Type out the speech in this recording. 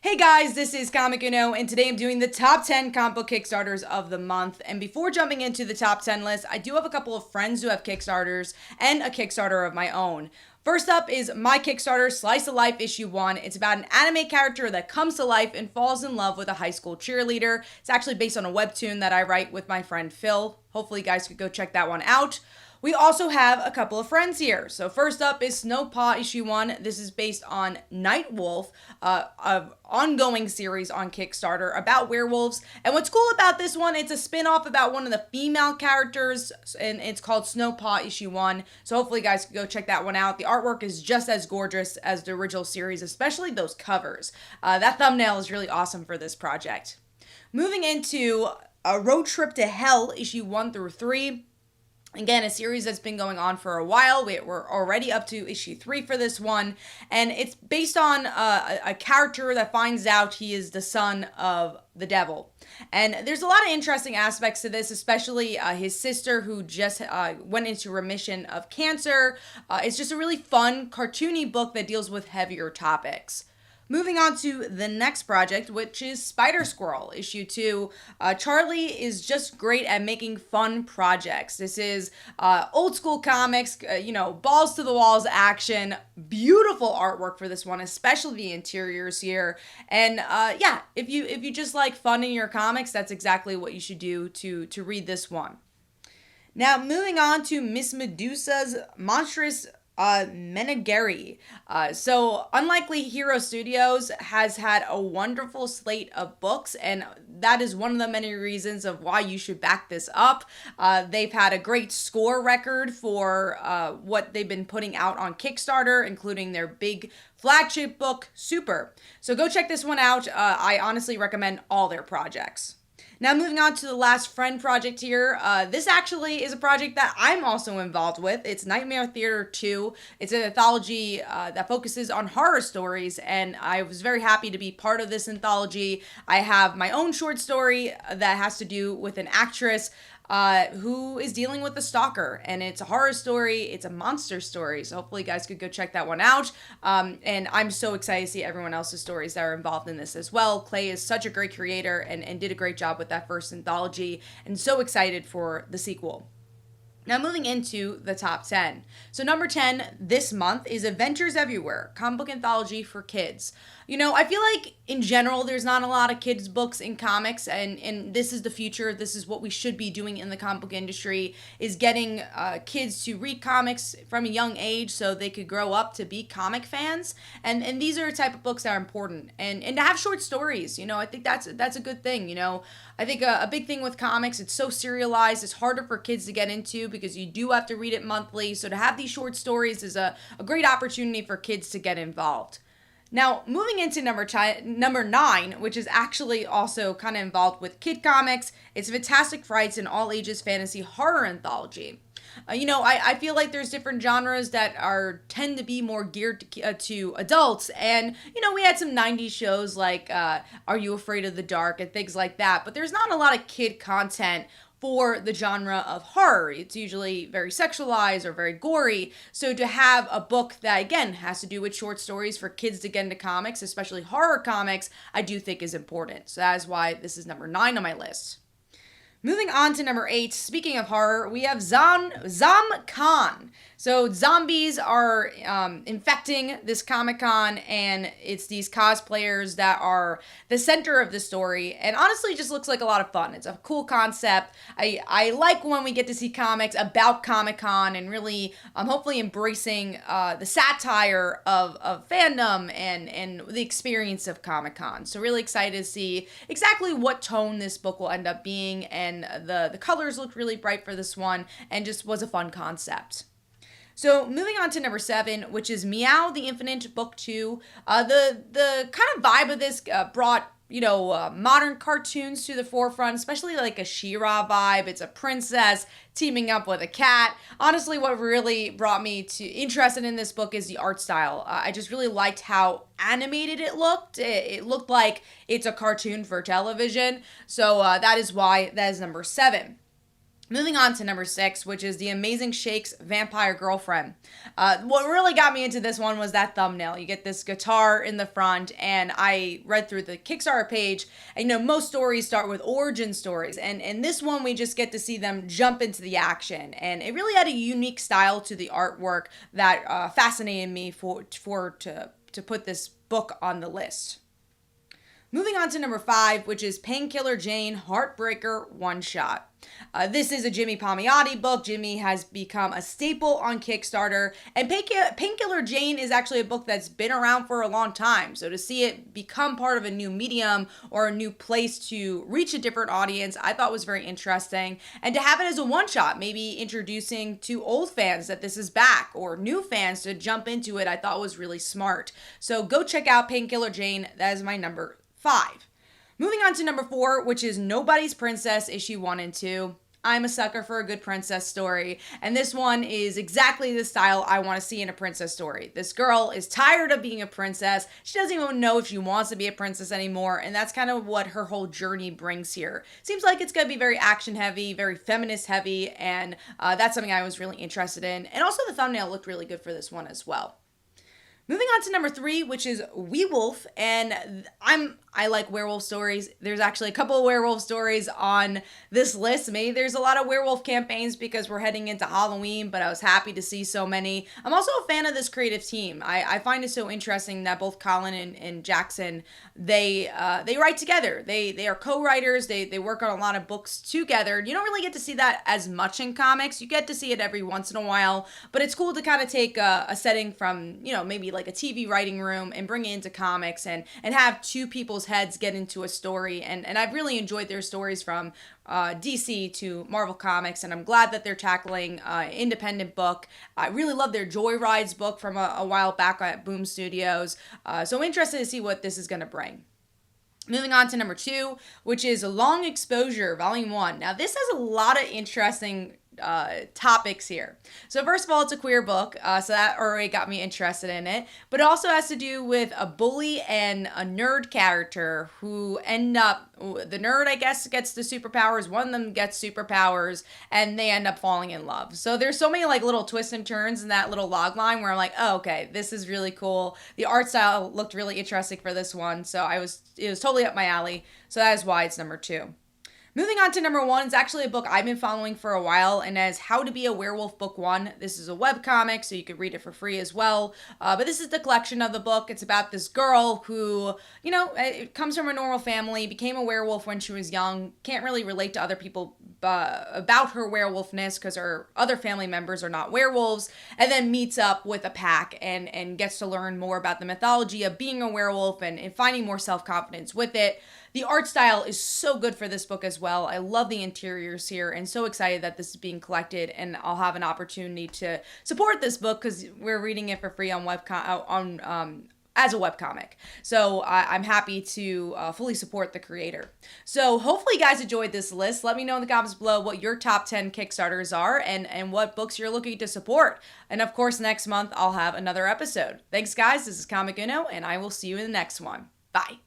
Hey guys, this is Comic Uno, and today I'm doing the top 10 comic book Kickstarters of the month. And before jumping into the top 10 list, I do have a couple of friends who have Kickstarters and a Kickstarter of my own. First up is my Kickstarter, Slice of Life Issue 1. It's about an anime character that comes to life and falls in love with a high school cheerleader. It's actually based on a webtoon that I write with my friend Phil. Hopefully you guys could go check that one out. We also have a couple of friends here. So first up is Snowpaw Issue 1. This is based on Nightwolf, an ongoing series on Kickstarter about werewolves. And what's cool about this one, it's a spin-off about one of the female characters, and it's called Snowpaw Issue 1. So hopefully you guys can go check that one out. The artwork is just as gorgeous as the original series, especially those covers. That thumbnail is really awesome for this project. Moving into A Road Trip to Hell, Issue 1 through 3. Again, a series that's been going on for a while. We're already up to issue 3 for this one. And it's based on a character that finds out he is the son of the devil. And there's a lot of interesting aspects to this, especially his sister who just went into remission of cancer. It's just a really fun, cartoony book that deals with heavier topics. Moving on to the next project, which is Spider-Squirrel, issue 2. Charlie is just great at making fun projects. This is old school comics, balls to the walls action, beautiful artwork for this one, especially the interiors here. And if you just like fun in your comics, that's exactly what you should do to read this one. Now, moving on to Miss Medusa's Monstrous Menagerie. So Unlikely Hero Studios has had a wonderful slate of books, and that is one of the many reasons of why you should back this up. They've had a great score record for what they've been putting out on Kickstarter, including their big flagship book, Super. So go check this one out. I honestly recommend all their projects. Now moving on to the last friend project here. This actually is a project that I'm also involved with. It's Nightmare Theater 2. It's an anthology that focuses on horror stories, and I was very happy to be part of this anthology. I have my own short story that has to do with an actress who is dealing with a stalker, and it's a horror story, it's a monster story, so hopefully you guys could go check that one out. And I'm so excited to see everyone else's stories that are involved in this as well. Clay is such a great creator and did a great job with that first anthology, and so excited for the sequel. Now moving into the top 10. So number 10 this month is Adventures Everywhere, comic book anthology for kids. I feel like in general there's not a lot of kids books in comics, and this is the future. This is what we should be doing in the comic book industry, is getting kids to read comics from a young age so they could grow up to be comic fans. And these are the type of books that are important. And to have short stories, I think that's a good thing. I think a big thing with comics, it's so serialized, it's harder for kids to get into because you do have to read it monthly. So to have these short stories is a great opportunity for kids to get involved. Now, moving into number 9, which is actually also kind of involved with kid comics, it's Fantastic Frights, an all-ages fantasy horror anthology. I feel like there's different genres that tend to be more geared to adults, and we had some 90s shows like Are You Afraid of the Dark and things like that, but there's not a lot of kid content for the genre of horror. It's usually very sexualized or very gory. So to have a book that, again, has to do with short stories for kids to get into comics, especially horror comics, I do think is important. So that is why this is number 9 on my list. Moving on to number 8, speaking of horror, we have ZomCon. So zombies are infecting this Comic-Con, and it's these cosplayers that are the center of the story, and honestly just looks like a lot of fun. It's a cool concept. I like when we get to see comics about Comic-Con and really hopefully embracing the satire of fandom and the experience of Comic-Con. So really excited to see exactly what tone this book will end up being, and the colors looked really bright for this one and just was a fun concept. So moving on to number 7, which is Meow, the Infinite Book 2. The kind of vibe of this brought modern cartoons to the forefront, especially like a She-Ra vibe. It's a princess teaming up with a cat. Honestly, what really brought me interested in this book is the art style. I just really liked how animated it looked. It looked like it's a cartoon for television. So that is why that is number 7. Moving on to number 6, which is The Amazing Shakes Vampire Girlfriend. What really got me into this one was that thumbnail. You get this guitar in the front, and I read through the Kickstarter page, and most stories start with origin stories, and in this one we just get to see them jump into the action, and it really had a unique style to the artwork that fascinated me to put this book on the list. Moving on to number 5, which is Painkiller Jane Heartbreaker One Shot. This is a Jimmy Palmiotti book. Jimmy has become a staple on Kickstarter, and Painkiller Jane is actually a book that's been around for a long time. So to see it become part of a new medium or a new place to reach a different audience, I thought was very interesting. And to have it as a one-shot, maybe introducing to old fans that this is back, or new fans to jump into it, I thought was really smart. So go check out Painkiller Jane. That is my number 5. Moving on to number 4, which is Nobody's Princess, issue 1 and 2. I'm a sucker for a good princess story, and this one is exactly the style I want to see in a princess story. This girl is tired of being a princess. She doesn't even know if she wants to be a princess anymore, and that's kind of what her whole journey brings here. Seems like it's going to be very action heavy, very feminist heavy, and that's something I was really interested in. And also the thumbnail looked really good for this one as well. Moving on to number 3, which is WEBTOON, and I like werewolf stories. There's actually a couple of werewolf stories on this list. Maybe there's a lot of werewolf campaigns because we're heading into Halloween, but I was happy to see so many. I'm also a fan of this creative team. I find it so interesting that both Colin and Jackson, they write together. They are co-writers. They work on a lot of books together. You don't really get to see that as much in comics. You get to see it every once in a while, but it's cool to kind of take a setting from, maybe like a TV writing room and bring it into comics and have two people's heads get into a story. And I've really enjoyed their stories from DC to Marvel Comics, and I'm glad that they're tackling independent book. I really love their Joyrides book from a while back at Boom Studios. So I'm interested to see what this is going to bring. Moving on to number 2, which is Long Exposure, Volume 1. Now, this has a lot of interesting topics here. So first of all, it's a queer book, so that already got me interested in it, but it also has to do with a bully and a nerd character who end up, the nerd I guess gets the superpowers, one of them gets superpowers, and they end up falling in love. So there's so many like little twists and turns in that little log line where I'm like, oh, okay, this is really cool. The art style looked really interesting for this one, so it was totally up my alley. So that is why it's number 2. Moving on to number 1, it's actually a book I've been following for a while, and as How to Be a Werewolf Book 1. This is a webcomic, so you could read it for free as well. But this is the collection of the book. It's about this girl who, it comes from a normal family, became a werewolf when she was young, can't really relate to other people about her werewolfness because her other family members are not werewolves, and then meets up with a pack and gets to learn more about the mythology of being a werewolf and finding more self-confidence with it. The art style is so good for this book as well. I love the interiors here and so excited that this is being collected, and I'll have an opportunity to support this book because we're reading it for free on as a webcomic. So I'm happy to fully support the creator. So hopefully you guys enjoyed this list. Let me know in the comments below what your top 10 Kickstarters are and what books you're looking to support. And of course, next month I'll have another episode. Thanks guys, this is Comic Uno, and I will see you in the next one. Bye.